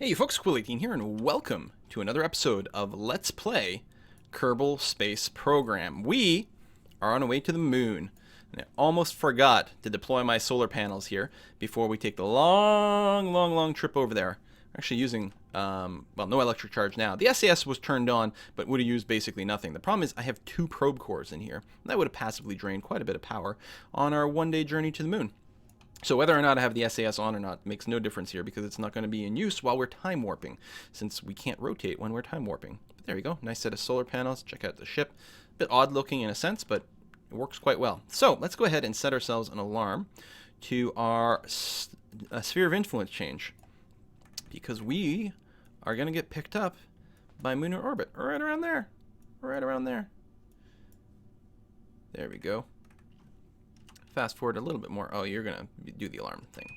Hey folks, Quill18 here, and welcome to another episode of Let's Play Kerbal Space Program. We are on our way to the moon, and I almost forgot to deploy my solar panels here before we take the long trip over there. We're actually using, well, no electric charge now. The SAS was turned on, but would have used basically nothing. The problem is I have 2 probe cores in here, and that would have passively drained quite a bit of power on our one-day journey to the moon. So whether or not I have the SAS on or not makes no difference here because it's not going to be in use while we're time warping, since we can't rotate when we're time warping. But there you go, nice set of solar panels. Check out the ship. A bit odd looking in a sense, but it works quite well. So let's go ahead and set ourselves an alarm to our sphere of influence change, because we are going to get picked up by lunar orbit right around there. Right around there. There we go. Fast forward a little bit more. Oh, you're gonna do the alarm thing.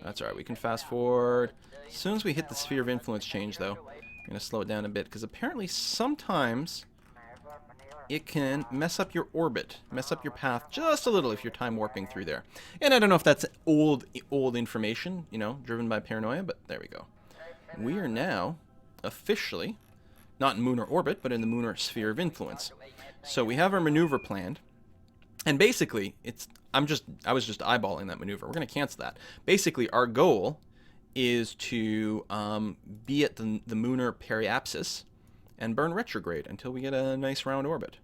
That's alright, we can fast forward. As soon as we hit the sphere of influence change, though, I'm gonna slow it down a bit, because apparently sometimes it can mess up your orbit, mess up your path just a little if you're time warping through there. And I don't know if that's old information, you know, driven by paranoia, but there we go. We are now officially not in lunar orbit, but in the lunar sphere of influence. So we have our maneuver planned. And basically, I was just eyeballing that maneuver. We're going to cancel that. Basically, our goal is to be at the lunar periapsis and burn retrograde until we get a nice round orbit.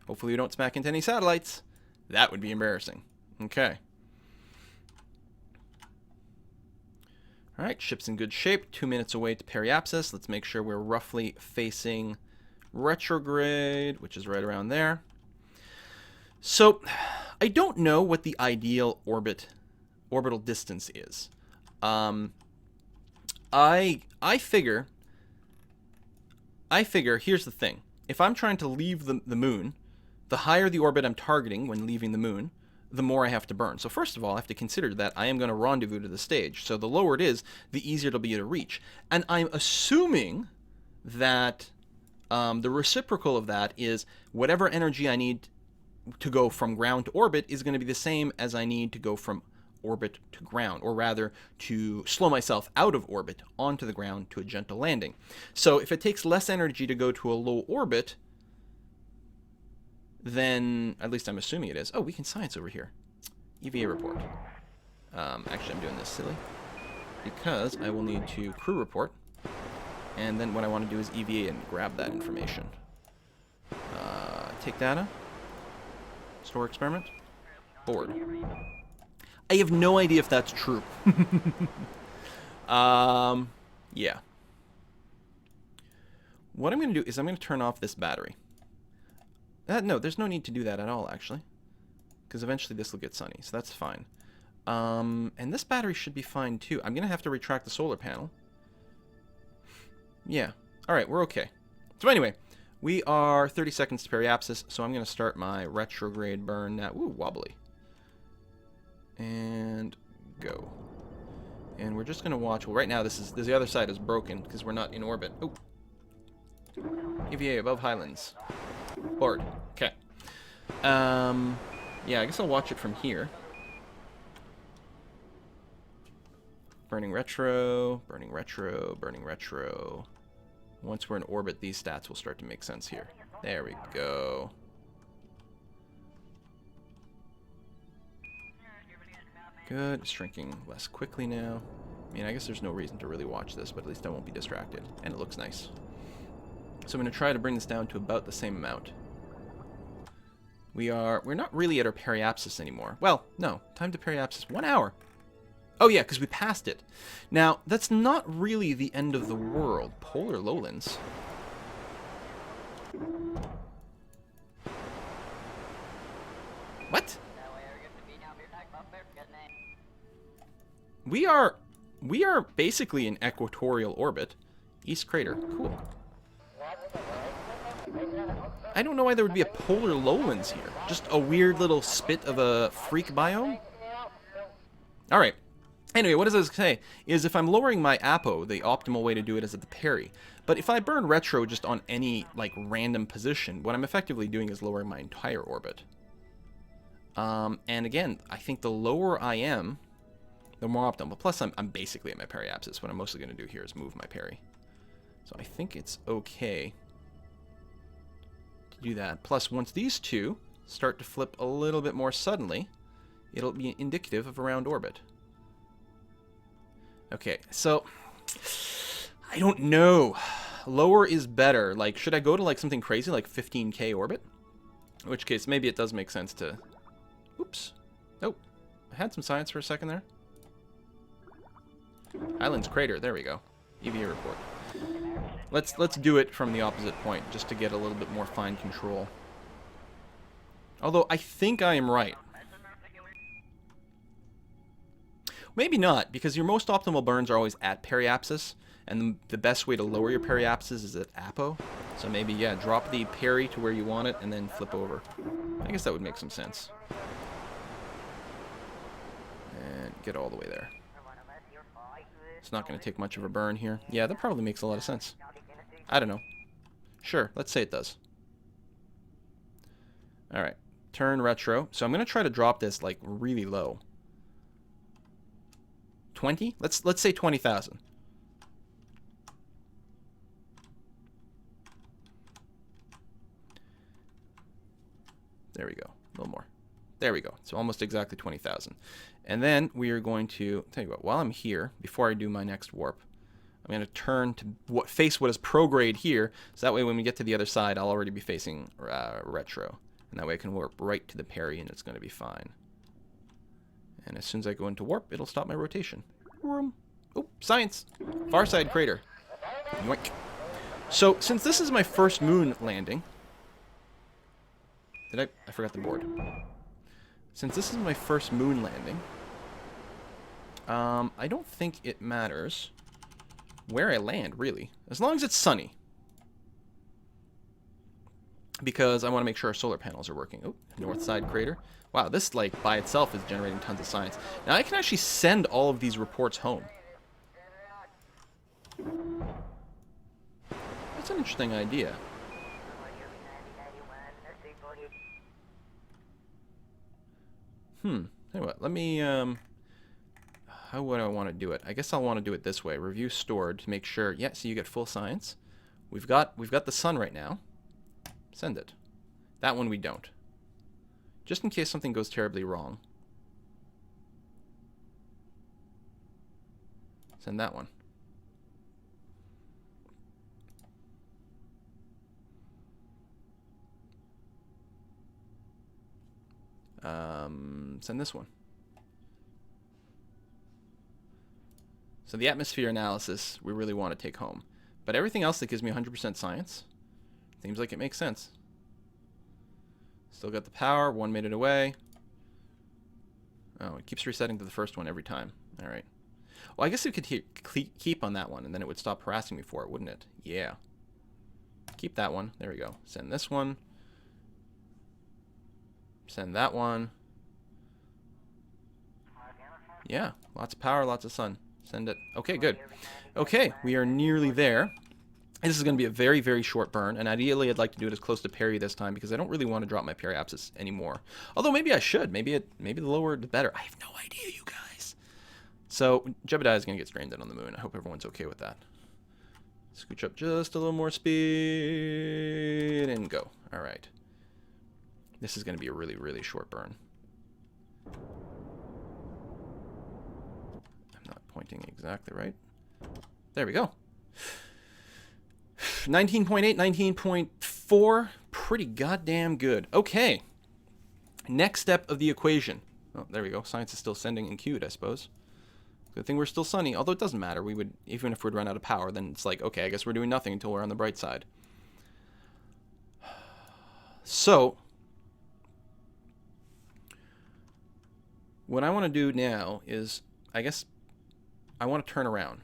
Hopefully we don't smack into any satellites. That would be embarrassing. Okay. Alright, ship's in good shape. 2 minutes away to periapsis. Let's make sure we're roughly facing retrograde, which is right around there. So, I don't know what the ideal orbital distance is. I figure, here's the thing. If I'm trying to leave the moon, the higher the orbit I'm targeting when leaving the moon, the more I have to burn. So first of all, I have to consider that I am going to rendezvous to the stage. So the lower it is, the easier it'll be to reach. And I'm assuming that the reciprocal of that is whatever energy I need to go from ground to orbit is going to be the same as I need to go from orbit to ground, or rather to slow myself out of orbit onto the ground to a gentle landing. So if it takes less energy to go to a low orbit, then, at least I'm assuming it is. Oh, we can science over here. EVA report. Actually, I'm doing this silly because I will need to crew report, and then what I want to do is EVA and grab that information. Take data. Store experiment. Board. I have no idea if that's true. Yeah. What I'm going to do is I'm going to turn off this battery. No, there's no need to do that at all, actually. Because eventually this will get sunny, so that's fine. And this battery should be fine, too. I'm going to have to retract the solar panel. Yeah. Alright, we're okay. So anyway, we are 30 seconds to periapsis, so I'm going to start my retrograde burn now. Ooh, wobbly. And go. And we're just going to watch. Well, right now the other side is broken because we're not in orbit. Oh. EVA above Highlands. Board. Okay. Yeah, I guess I'll watch it from here. Burning retro, burning retro, burning retro. Once we're in orbit, these stats will start to make sense here. There we go. Good. It's shrinking less quickly now. I mean, I guess there's no reason to really watch this, but at least I won't be distracted. And it looks nice. So I'm going to try to bring this down to about the same amount. We're not really at our periapsis anymore. Well, no. Time to periapsis. 1 hour. Oh yeah, because we passed it. Now, that's not really the end of the world. Polar lowlands. What? We are basically in equatorial orbit. East crater. Cool. I don't know why there would be a polar lowlands here. Just a weird little spit of a freak biome? Alright. Anyway, what does this say? Is if I'm lowering my apo, the optimal way to do it is at the peri. But if I burn retro just on any, like, random position, what I'm effectively doing is lowering my entire orbit. And again, I think the lower I am, they're more optimal. Plus, I'm basically at my periapsis. What I'm mostly going to do here is move my parry. So I think it's okay to do that. Plus, once these two start to flip a little bit more suddenly, it'll be indicative of a round orbit. Okay, so I don't know. Lower is better. Like, should I go to like something crazy like 15K orbit? In which case, maybe it does make sense to... Oops. Oh, I had some science for a second there. Islands Crater. There we go. EVA report. Let's do it from the opposite point, just to get a little bit more fine control. Although, I think I am right. Maybe not, because your most optimal burns are always at periapsis, and the best way to lower your periapsis is at apo. So maybe, yeah, drop the parry to where you want it, and then flip over. I guess that would make some sense. And get all the way there. It's not going to take much of a burn here. Yeah, that probably makes a lot of sense. I don't know. Sure, let's say it does. Alright, turn retro. So I'm going to try to drop this, like, really low. 20? Let's say 20,000. There we go. A little more. There we go. So almost exactly 20,000. And then we are going to, tell you what, while I'm here, before I do my next warp, I'm going to turn to face what is prograde here. So that way when we get to the other side, I'll already be facing retro. And that way I can warp right to the parry and it's going to be fine. And as soon as I go into warp, it'll stop my rotation. Oh, science! Far side crater. Yoink. So since this is my first moon landing... I forgot the board. Since this is my first moon landing, I don't think it matters where I land, really. As long as it's sunny. Because I want to make sure our solar panels are working. Oh, north side crater. Wow, this, like, by itself is generating tons of science. Now, I can actually send all of these reports home. That's an interesting idea. Tell you what, let me, how would I want to do it? I guess I'll want to do it this way. Review stored to make sure, yeah, so you get full science. We've got the sun right now. Send it. That one we don't. Just in case something goes terribly wrong. Send that one. Send this one. So the atmosphere analysis we really want to take home. But everything else that gives me 100% science seems like it makes sense. Still got the power, 1 minute away. Oh, it keeps resetting to the first one every time. Alright. Well, I guess we could keep on that one, and then it would stop harassing me for it, wouldn't it? Yeah. Keep that one. There we go. Send this one. Send that one. Yeah, lots of power, lots of sun. Send it. Okay, good. Okay, we are nearly there. This is going to be a very, very short burn, and ideally I'd like to do it as close to parry this time because I don't really want to drop my periapsis anymore. Although maybe I should. Maybe the lower the better. I have no idea, you guys. So Jebediah is going to get stranded on the moon. I hope everyone's okay with that. Scooch up just a little more speed and go. All right. This is going to be a really, really short burn. I'm not pointing exactly right. There we go. 19.8, 19.4. Pretty goddamn good. Okay. Next step of the equation. Oh, there we go. Science is still sending and queued, I suppose. Good thing we're still sunny. Although it doesn't matter. We would, even if we'd run out of power, then it's like, okay, I guess we're doing nothing until we're on the bright side. So, what I want to do now is, I guess, I want to turn around.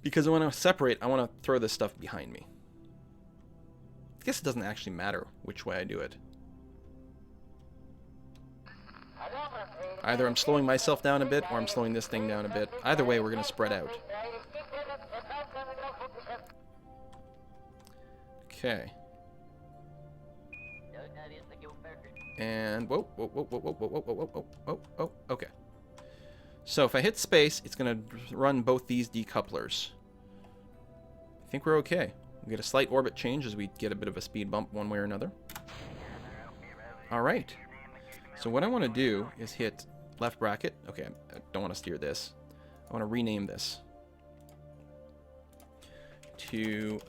Because when I separate, I want to throw this stuff behind me. I guess it doesn't actually matter which way I do it. Either I'm slowing myself down a bit, or I'm slowing this thing down a bit. Either way, we're going to spread out. Okay. And, whoa, whoa, whoa, whoa, whoa, whoa, whoa, whoa, whoa, whoa, whoa, okay. So if I hit space, it's going to run both these decouplers. I think we're okay. We get a slight orbit change as we get a bit of a speed bump one way or another. All right. So what I want to do is hit left bracket. Okay, I don't want to steer this. I want to rename this to,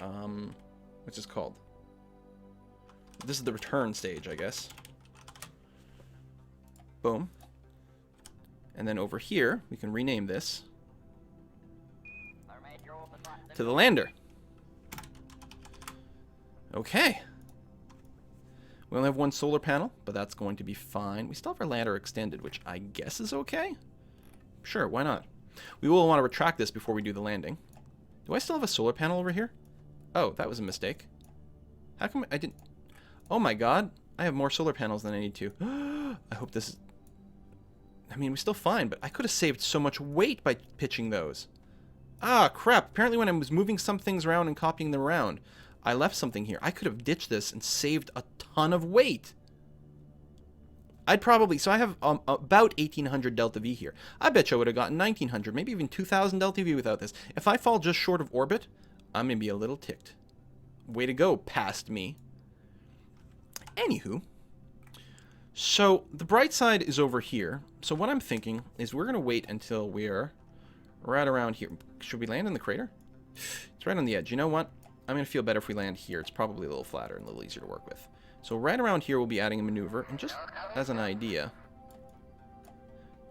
what's this called? This is the return stage, I guess. Boom. And then over here, we can rename this to the lander. Okay. We only have one solar panel, but that's going to be fine. We still have our lander extended, which I guess is okay. Sure, why not? We will want to retract this before we do the landing. Do I still have a solar panel over here? Oh, that was a mistake. How come I didn't... Oh my god, I have more solar panels than I need to. I hope this is... I mean, we're still fine, but I could have saved so much weight by pitching those. Ah, crap. Apparently when I was moving some things around and copying them around, I left something here. I could have ditched this and saved a ton of weight. I'd probably... So I have about 1,800 delta V here. I bet you I would have gotten 1,900, maybe even 2,000 delta V without this. If I fall just short of orbit, I'm going to be a little ticked. Way to go, past me. Anywho, so the bright side is over here. So what I'm thinking is we're going to wait until we're right around here. Should we land in the crater? It's right on the edge. You know what? I'm going to feel better if we land here. It's probably a little flatter and a little easier to work with. So right around here we'll be adding a maneuver. And just as an idea,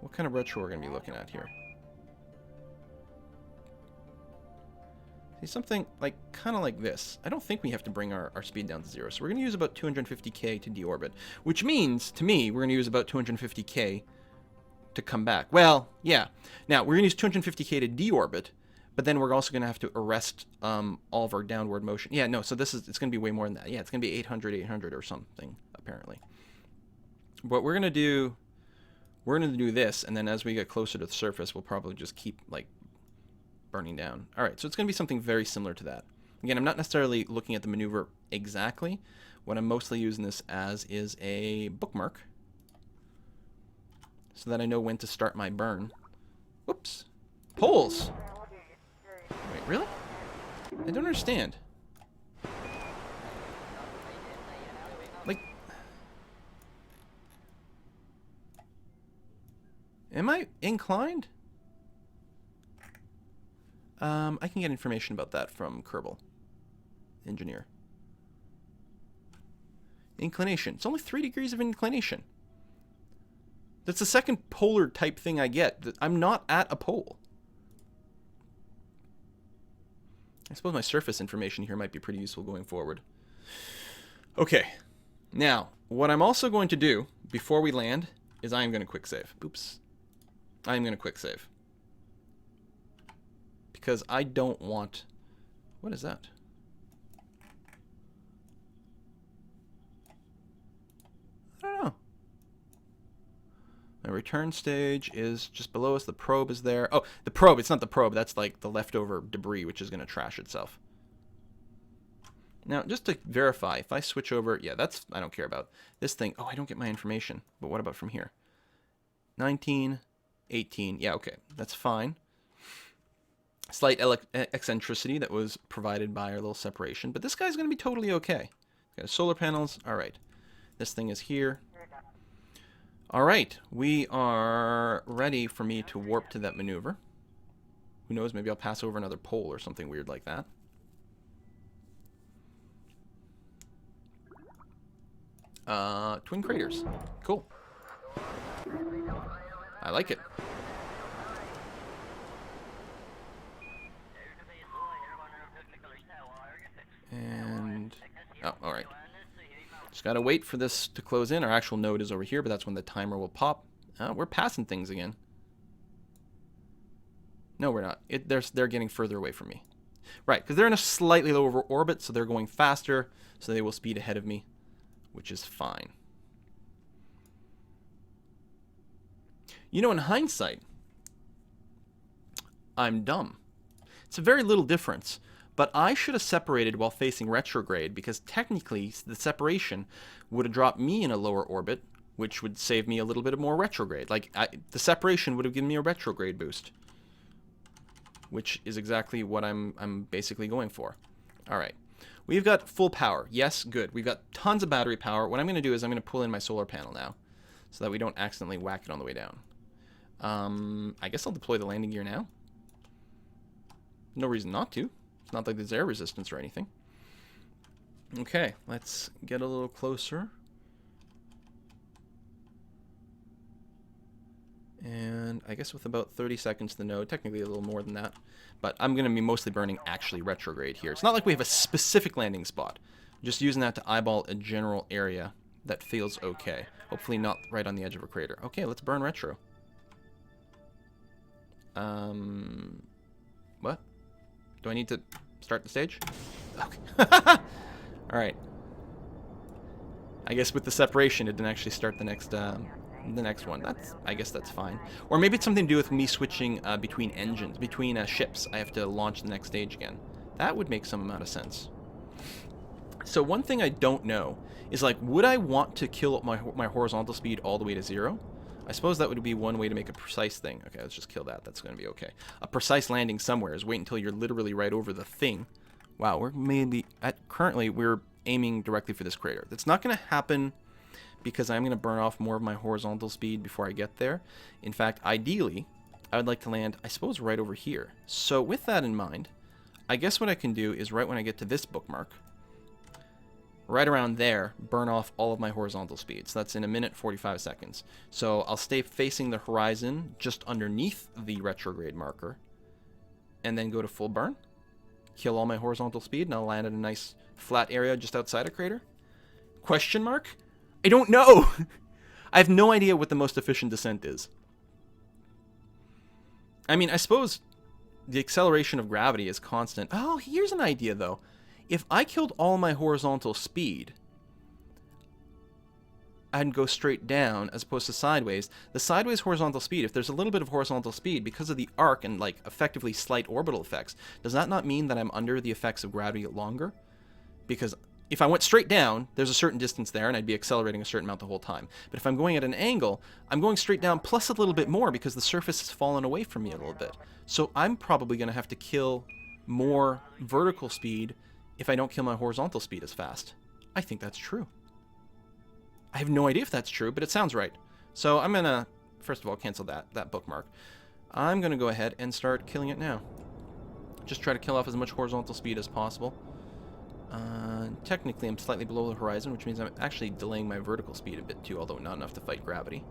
what kind of retro we're going to be looking at here? See, something like kind of like this. I don't think we have to bring our speed down to 0. So we're going to use about 250k to deorbit, which means, to me, we're going to use about 250k to come back. Well, yeah. Now, we're going to use 250k to deorbit, but then we're also going to have to arrest all of our downward motion. Yeah, no, so it's going to be way more than that. Yeah, it's going to be 800 or something, apparently. What we're going to do, this, and then as we get closer to the surface, we'll probably just keep, like, burning down. All right, so it's going to be something very similar to that. Again, I'm not necessarily looking at the maneuver exactly. What I'm mostly using this as is a bookmark so that I know when to start my burn. Whoops. Poles! Wait, really? I don't understand. Like... Am I inclined? I can get information about that from Kerbal, engineer. Inclination. It's only 3 degrees of inclination. That's the second polar type thing I get. I'm not at a pole. I suppose my surface information here might be pretty useful going forward. Okay. Now, what I'm also going to do before we land is I am going to quick save. Oops. I am going to quick save. Because I don't want... What is that? I don't know. My return stage is just below us. The probe is there. Oh, the probe. It's not the probe. That's like the leftover debris, which is going to trash itself. Now, just to verify, if I switch over... Yeah, that's... I don't care about. This thing... Oh, I don't get my information. But what about from here? 19, 18. Yeah, okay. That's fine. Slight eccentricity that was provided by our little separation. But this guy's going to be totally okay. Got solar panels. All right. This thing is here. All right. We are ready for me to warp to that maneuver. Who knows? Maybe I'll pass over another pole or something weird like that. Twin craters. Cool. I like it. And, oh, all right. Just got to wait for this to close in. Our actual node is over here, but that's when the timer will pop. We're passing things again. No, we're not. They're getting further away from me. Right, because they're in a slightly lower orbit, so they're going faster, so they will speed ahead of me, which is fine. You know, in hindsight, I'm dumb. It's a very little difference. But I should have separated while facing retrograde because technically the separation would have dropped me in a lower orbit, which would save me a little bit of more retrograde. Like, the separation would have given me a retrograde boost, which is exactly what I'm basically going for. All right. We've got full power. Yes, good. We've got tons of battery power. What I'm going to do is I'm going to pull in my solar panel now so that we don't accidentally whack it on the way down. I guess I'll deploy the landing gear now. No reason not to. It's not like there's air resistance or anything. Okay, let's get a little closer. And I guess with about 30 seconds to the node, technically a little more than that, but I'm going to be mostly burning actually retrograde here. It's not like we have a specific landing spot. I'm just using that to eyeball a general area that feels okay. Hopefully not right on the edge of a crater. Okay, let's burn retro. What? Do I need to start the stage? Okay. Alright. I guess with the separation, it didn't actually start the next one. I guess that's fine. Or maybe it's something to do with me switching between engines, between ships. I have to launch the next stage again. That would make some amount of sense. So one thing I don't know is, like, would I want to kill my horizontal speed all the way to 0? I suppose that would be one way to make a precise thing. Okay, let's just kill that. That's going to be okay. A precise landing somewhere is wait until you're literally right over the thing. Wow, we're maybe currently we're aiming directly for this crater. That's not going to happen because I'm going to burn off more of my horizontal speed before I get there. In fact, ideally, I would like to land, I suppose, right over here. So with that in mind, I guess what I can do is right when I get to this bookmark, right around there, burn off all of my horizontal speed. So that's in 1:45 seconds. So I'll stay facing the horizon just underneath the retrograde marker, and then go to full burn, kill all my horizontal speed, and I'll land in a nice flat area just outside a crater? Question mark? I don't know! I have no idea what the most efficient descent is. I mean, I suppose the acceleration of gravity is constant. Oh, here's an idea, though. If I killed all my horizontal speed, I'd go straight down as opposed to sideways. The sideways horizontal speed, if there's a little bit of horizontal speed, because of the arc and, like, effectively slight orbital effects, does that not mean that I'm under the effects of gravity longer? Because if I went straight down, there's a certain distance there, and I'd be accelerating a certain amount the whole time. But if I'm going at an angle, I'm going straight down plus a little bit more because the surface has fallen away from me a little bit. So I'm probably going to have to kill more vertical speed if I don't kill my horizontal speed as fast. I think that's true. I have no idea if that's true, but it sounds right. So I'm going to, first of all, cancel that bookmark. I'm going to go ahead and start killing it now. Just try to kill off as much horizontal speed as possible. Technically, I'm slightly below the horizon, which means I'm actually delaying my vertical speed a bit too, although not enough to fight gravity.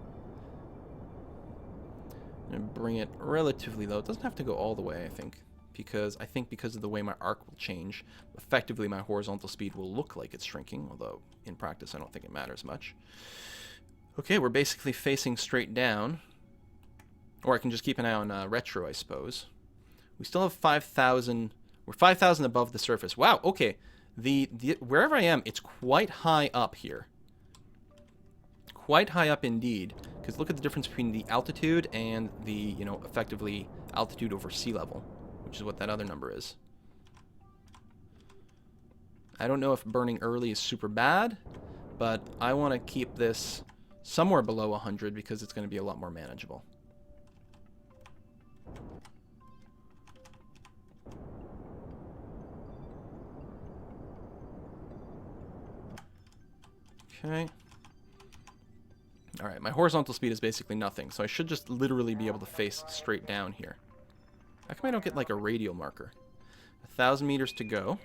I'm going to bring it relatively low. It doesn't have to go all the way, I think. Because of the way my arc will change, effectively my horizontal speed will look like it's shrinking, although in practice I don't think it matters much. Okay, we're basically facing straight down. Or I can just keep an eye on retro, I suppose. We still have 5,000. We're 5,000 above the surface. Wow, okay. Wherever I am, it's quite high up here. Quite high up indeed. Because look at the difference between the altitude and the, effectively altitude over sea level, which is what that other number is. I don't know if burning early is super bad, but I want to keep this somewhere below 100 because it's going to be a lot more manageable. Okay. Alright, my horizontal speed is basically nothing, so I should just literally be able to face straight down here. How come I don't get, like, a radial marker? 1,000 meters to go.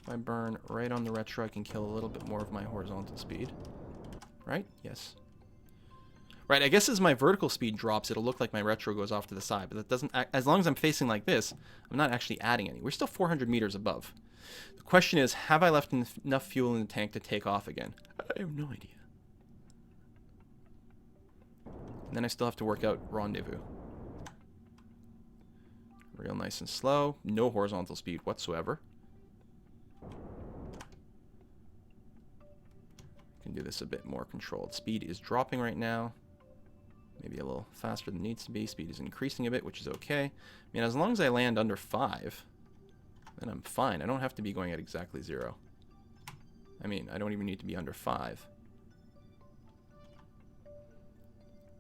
If I burn right on the retro, I can kill a little bit more of my horizontal speed. Right? Yes. Right, I guess as my vertical speed drops, it'll look like my retro goes off to the side, but that doesn't, as long as I'm facing like this, I'm not actually adding any. We're still 400 meters above. The question is, have I left enough fuel in the tank to take off again? I have no idea. And then I still have to work out Rendezvous. Real nice and slow. No horizontal speed whatsoever. Can do this a bit more controlled. Speed is dropping right now. Maybe a little faster than it needs to be. Speed is increasing a bit, which is okay. I mean, as long as I land under 5, then I'm fine. I don't have to be going at exactly 0. I mean, I don't even need to be under 5.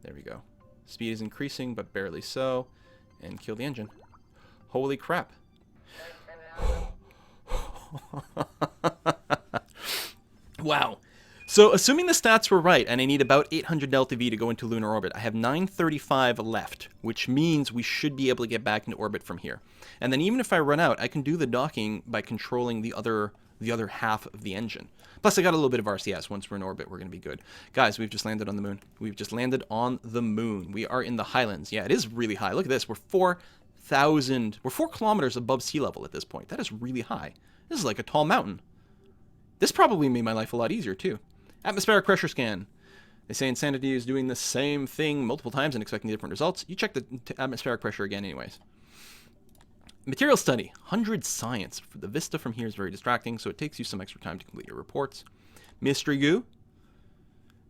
There we go. Speed is increasing, but barely so. And kill the engine. Holy crap. Wow. So, assuming the stats were right, and I need about 800 delta V to go into lunar orbit, I have 935 left, which means we should be able to get back into orbit from here. And then even if I run out, I can do the docking by controlling the other half of the engine. Plus, I got a little bit of RCS. Once we're in orbit, we're going to be good. Guys, we've just landed on the moon. We've just landed on the moon. We are in the highlands. Yeah, it is really high. Look at this. We're 4 kilometers above sea level at this point. That is really high. This is like a tall mountain. This probably made my life a lot easier, too. Atmospheric pressure scan. They say insanity is doing the same thing multiple times and expecting different results. You check the atmospheric pressure again anyways. Material study. 100 science. The vista from here is very distracting, so it takes you some extra time to complete your reports. Mystery goo.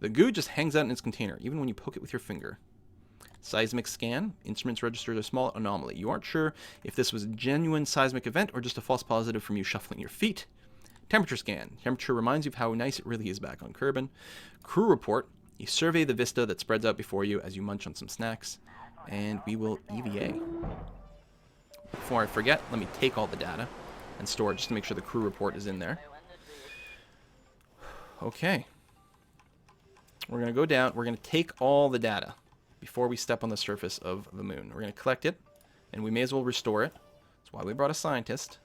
The goo just hangs out in its container, even when you poke it with your finger. Seismic scan. Instruments registered a small anomaly. You aren't sure if this was a genuine seismic event or just a false positive from you shuffling your feet. Temperature scan. Temperature reminds you of how nice it really is back on Kerbal. Crew report. You survey the vista that spreads out before you as you munch on some snacks. And we will EVA. Before I forget, let me take all the data and store it just to make sure the crew report is in there. Okay. We're going to go down. We're going to take all the data before we step on the surface of the moon. We're going to collect it, and we may as well restore it. That's why we brought a scientist.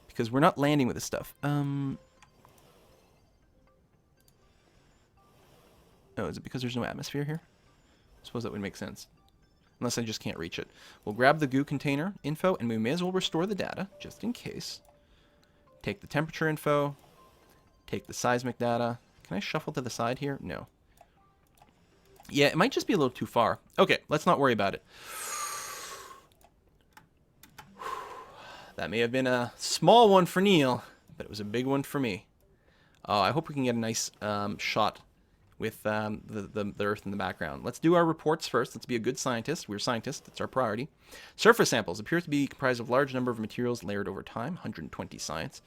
Because we're not landing with this stuff. Oh, is it because there's no atmosphere here? I suppose that would make sense. Unless I just can't reach it. We'll grab the goo container info, and we may as well restore the data, just in case. Take the temperature info. Take the seismic data. Can I shuffle to the side here? No. Yeah, it might just be a little too far. Okay, let's not worry about it. That may have been a small one for Neil, but it was a big one for me. Oh, I hope we can get a nice shot with the Earth in the background. Let's do our reports first. Let's be a good scientist. We're scientists. That's our priority. Surface samples appear to be comprised of a large number of materials layered over time. 120 science.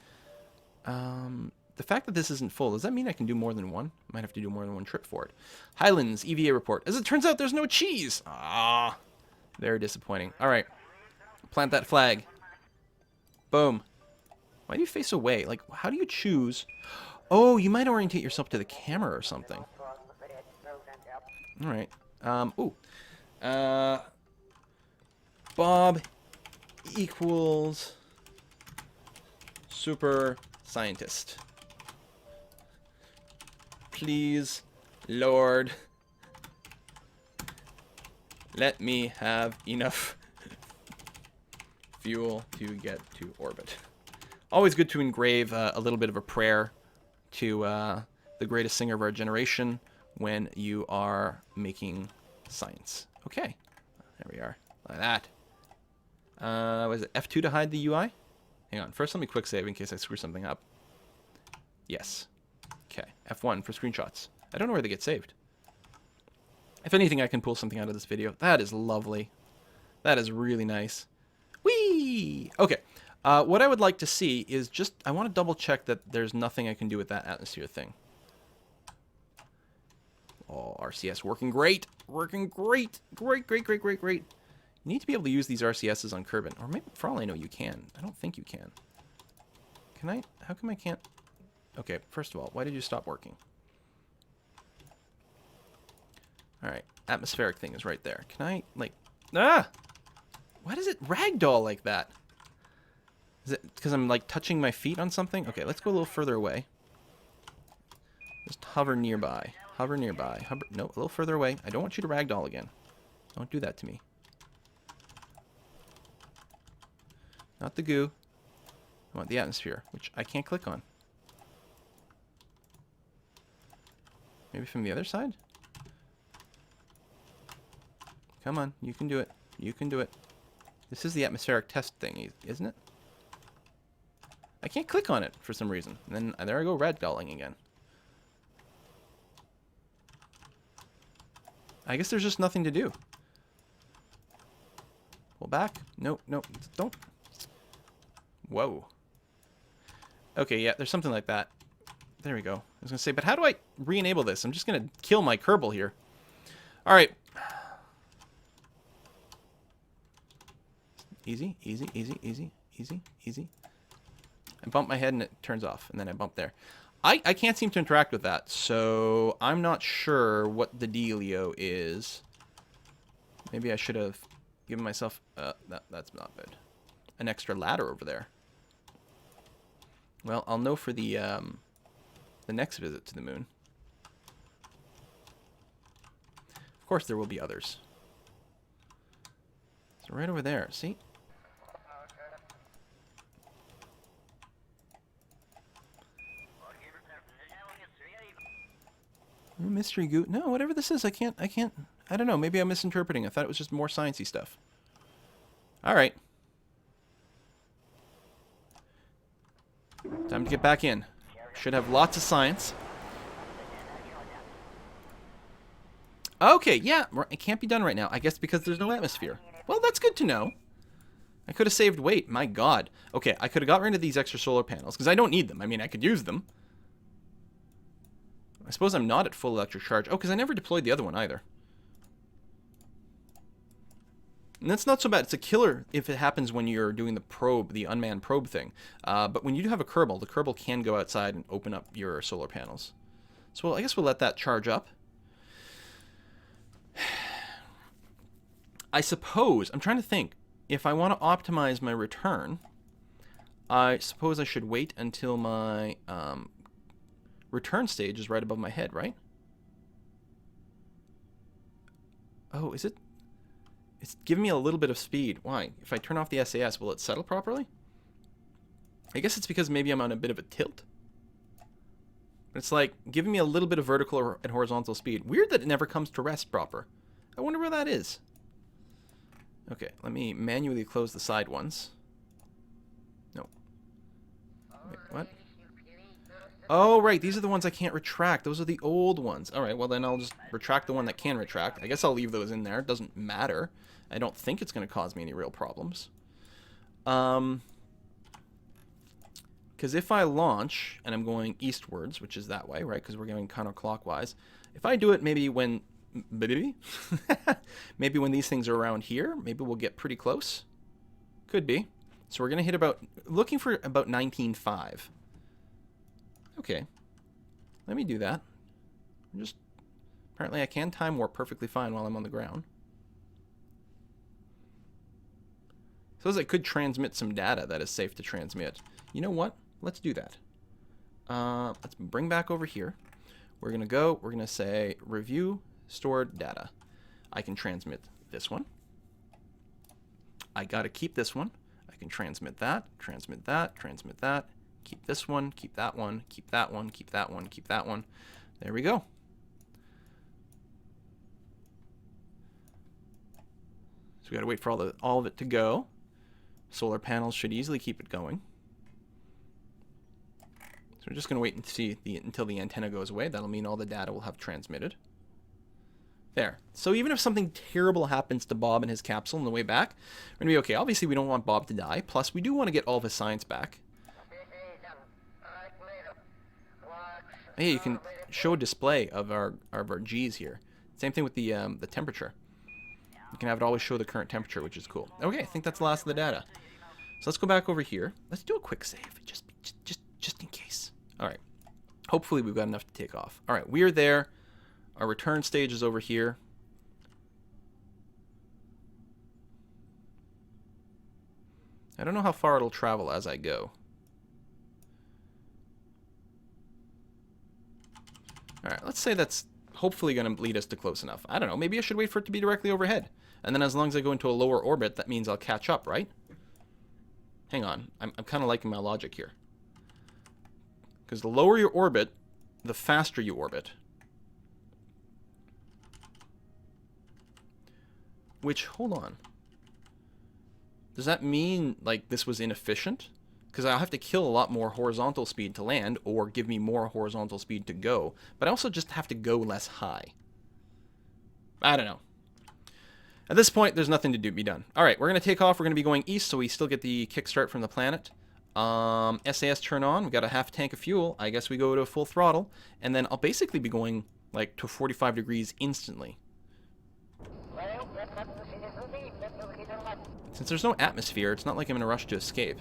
The fact that this isn't full, does that mean I can do more than one? Might have to do more than one trip for it. Highlands EVA report. As it turns out, there's no cheese. Ah, very disappointing. All right. Plant that flag. Boom. Why do you face away? Like, how do you choose? Oh, you might orientate yourself to the camera or something. All right. Bob equals super scientist. Please, Lord, let me have enough fuel to get to orbit. Always good to engrave a little bit of a prayer to the greatest singer of our generation when you are making science. Okay, there we are, like that. Was it F2 to hide the UI? Hang on, first let me quick save in case I screw something up. Yes. Okay, F1 for screenshots. I don't know where they get saved. If anything, I can pull something out of this video. That is lovely. That is really nice. Whee! Okay, what I would like to see is just, I want to double check that there's nothing I can do with that atmosphere thing. Oh, RCS working great. Working great. Great. You need to be able to use these RCSs on Kerbal. Or maybe, for all I know, you can. I don't think you can. Can I? How come I can't? Okay, first of all, why did you stop working? Alright, atmospheric thing is right there. Can I, like... Ah! Why does it ragdoll like that? Is it because I'm, like, touching my feet on something? Okay, let's go a little further away. Just hover nearby. Hover nearby. Hover... No, a little further away. I don't want you to ragdoll again. Don't do that to me. Not the goo. I want the atmosphere, which I can't click on. Maybe from the other side? Come on, you can do it. You can do it. This is the atmospheric test thing, isn't it? I can't click on it for some reason. And then there I go ragdolling again. I guess there's just nothing to do. Pull back. Nope, nope. Don't. Whoa. Okay, yeah, there's something like that. There we go. I was going to say, but how do I re-enable this? I'm just going to kill my Kerbal here. All right. Easy, easy, easy, easy, easy, easy. I bump my head and it turns off, and then I bump there. I can't seem to interact with that, so I'm not sure what the dealio is. Maybe I should have given myself... that's not good. An extra ladder over there. Well, I'll know for the next visit to the moon. Of course, there will be others. So right over there, see? Mystery goo. No, whatever this is, I can't. I don't know. Maybe I'm misinterpreting. I thought it was just more sciencey stuff. All right. Time to get back in. Should have lots of science. Okay, yeah, it can't be done right now. I guess because there's no atmosphere. Well, that's good to know. I could have saved weight. My God. Okay, I could have got rid of these extra solar panels because I don't need them. I mean, I could use them. I suppose I'm not at full electric charge. Oh, because I never deployed the other one either. And that's not so bad. It's a killer if it happens when you're doing the probe, the unmanned probe thing. But when you do have a Kerbal, the Kerbal can go outside and open up your solar panels. So I guess we'll let that charge up. I suppose, I'm trying to think, if I want to optimize my return, I suppose I should wait until my return stage is right above my head, right? Oh, is it? It's giving me a little bit of speed. Why? If I turn off the SAS, will it settle properly? I guess it's because maybe I'm on a bit of a tilt. It's like giving me a little bit of vertical and horizontal speed. Weird that it never comes to rest proper. I wonder where that is. Okay, let me manually close the side ones. No. Wait, what? Oh, right, these are the ones I can't retract. Those are the old ones. All right, well then I'll just retract the one that can retract. I guess I'll leave those in there. It doesn't matter. I don't think it's going to cause me any real problems. Because if I launch, and I'm going eastwards, which is that way, right, because we're going counterclockwise, if I do it maybe when... maybe when these things are around here, maybe we'll get pretty close. Could be. So we're going to hit about... looking for about 19.5. Okay. Let me do that. Just... apparently I can time warp perfectly fine while I'm on the ground. Suppose I could transmit some data that is safe to transmit. You know what? Let's do that. Let's bring back over here. We're going to say review stored data. I can transmit this one. I got to keep this one. I can transmit that, transmit that, transmit that. Keep this one, keep that one, keep that one, keep that one, keep that one. There we go. So we got to wait for all of it to go. Solar panels should easily keep it going. So we're just going to wait and see until the antenna goes away. That'll mean all the data will have transmitted. There. So even if something terrible happens to Bob and his capsule on the way back, we're going to be okay. Obviously, we don't want Bob to die. Plus, we do want to get all of his science back. Hey, you can show a display of our G's here. Same thing with the temperature. You can have it always show the current temperature, which is cool. Okay, I think that's the last of the data. So let's go back over here. Let's do a quick save, just in case. All right. Hopefully we've got enough to take off. All right, we are there. Our return stage is over here. I don't know how far it'll travel as I go. All right, let's say that's hopefully going to lead us to close enough. I don't know. Maybe I should wait for it to be directly overhead. And then as long as I go into a lower orbit, that means I'll catch up, right? Hang on. I'm kind of liking my logic here. Because the lower your orbit, the faster you orbit. Which, hold on. Does that mean, like, this was inefficient? Because I'll have to kill a lot more horizontal speed to land, or give me more horizontal speed to go. But I also just have to go less high. I don't know. At this point, there's nothing to be done. All right, we're going to take off. We're going to be going east, so we still get the kickstart from the planet. SAS turn on. We got a half tank of fuel. I guess we go to full throttle. And then I'll basically be going like to 45 degrees instantly. Since there's no atmosphere, it's not like I'm in a rush to escape.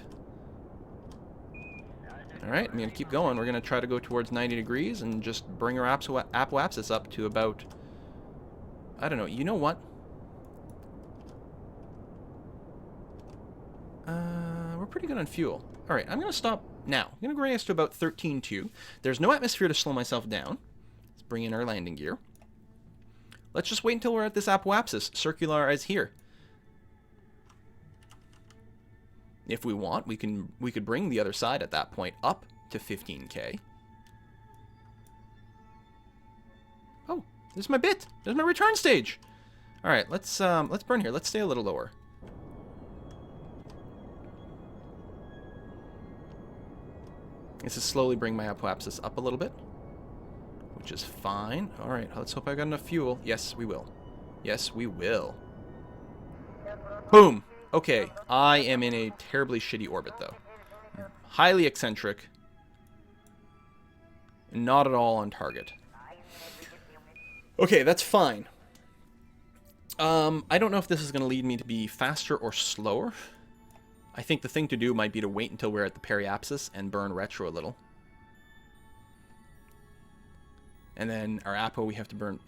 Alright, I'm going to keep going. We're going to try to go towards 90 degrees and just bring our apoapsis up to about... I don't know. You know what? We're pretty good on fuel. Alright, I'm going to stop now. I'm going to bring us to about 13.2. There's no atmosphere to slow myself down. Let's bring in our landing gear. Let's just wait until we're at this apoapsis. Circularize here. If we want, we could bring the other side at that point up to 15K. Oh, there's my bit. There's my return stage. All right, let's burn here. Let's stay a little lower. This is slowly bring my apoapsis up a little bit, which is fine. All right, let's hope I got enough fuel. Yes, we will. Yes, we will. Boom. Okay, I am in a terribly shitty orbit, though. Highly eccentric. Not at all on target. Okay, that's fine. I don't know if this is going to lead me to be faster or slower. I think the thing to do might be to wait until we're at the periapsis and burn retro a little. And then our apo we have to burn...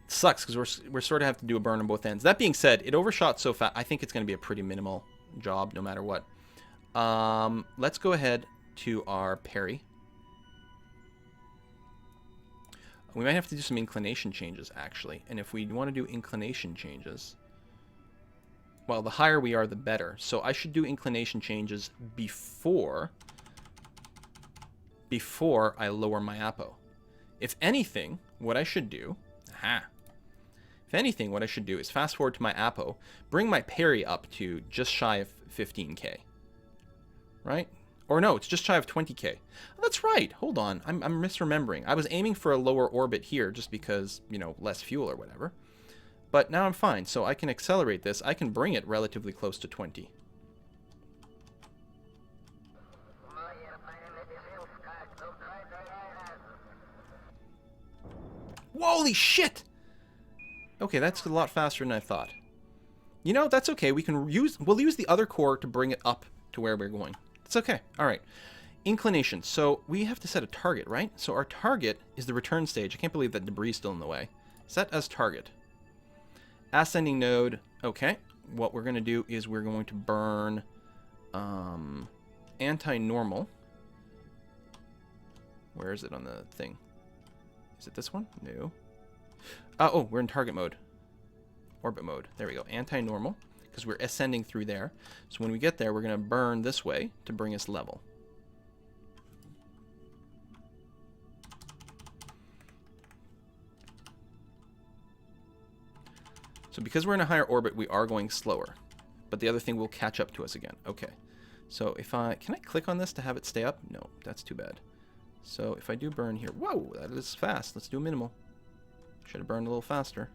Sucks because we're sort of have to do a burn on both ends. That being said, it overshot so fast. I think it's going to be a pretty minimal job no matter what. Let's go ahead to our peri. We might have to do some inclination changes actually. And if we want to do inclination changes, well, the higher we are, the better. So I should do inclination changes before I lower my apo. If anything, what I should do, if anything, what I should do is fast forward to my apo, bring my peri up to just shy of 15K. Right? Or no, it's just shy of 20K. Oh, that's right. Hold on. I'm misremembering. I was aiming for a lower orbit here just because, you know, less fuel or whatever. But now I'm fine. So I can accelerate this. I can bring it relatively close to 20. Holy shit! Okay, that's a lot faster than I thought. You know, that's okay. We'll use the other core to bring it up to where we're going. It's okay. All right. Inclination. So we have to set a target, right? So our target is the return stage. I can't believe that debris is still in the way. Set as target. Ascending node. Okay. What we're going to do is we're going to burn anti-normal. Where is it on the thing? Is it this one? No. Oh, we're in target mode. Orbit mode. There we go. Anti-normal. Because we're ascending through there. So when we get there, we're going to burn this way to bring us level. So because we're in a higher orbit, we are going slower. But the other thing will catch up to us again. Okay. So if I... Can I click on this to have it stay up? No, that's too bad. So if I do burn here... Whoa, that is fast. Let's do a minimal. Should have burned a little faster.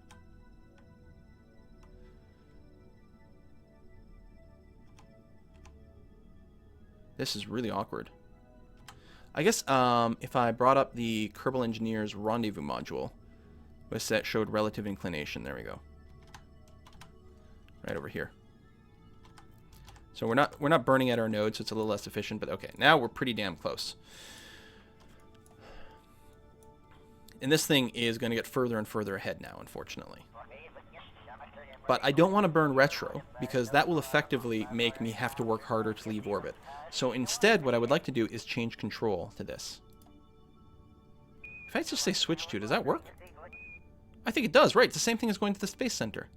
This is really awkward. I guess if I brought up the Kerbal Engineer's Rendezvous module, was that showed relative inclination. There we go. Right over here. So we're not burning at our node, so it's a little less efficient, but okay. Now we're pretty damn close. And this thing is going to get further and further ahead now, unfortunately. But I don't want to burn retro, because that will effectively make me have to work harder to leave orbit. So instead, what I would like to do is change control to this. If I just say switch to, does that work? I think it does, right. It's the same thing as going to the Space Center.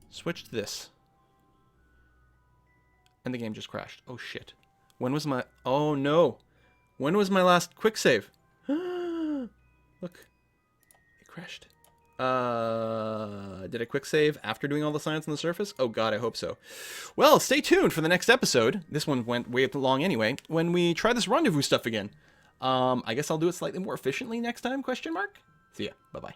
Switch to this. And the game just crashed. Oh, shit. When was my... Oh, no. When was my last quick save? Look. It crashed. Did I quick save after doing all the science on the surface? Oh, God, I hope so. Well, stay tuned for the next episode. This one went way too long anyway. When we try this rendezvous stuff again. I guess I'll do it slightly more efficiently next time, question mark? See ya. Bye-bye.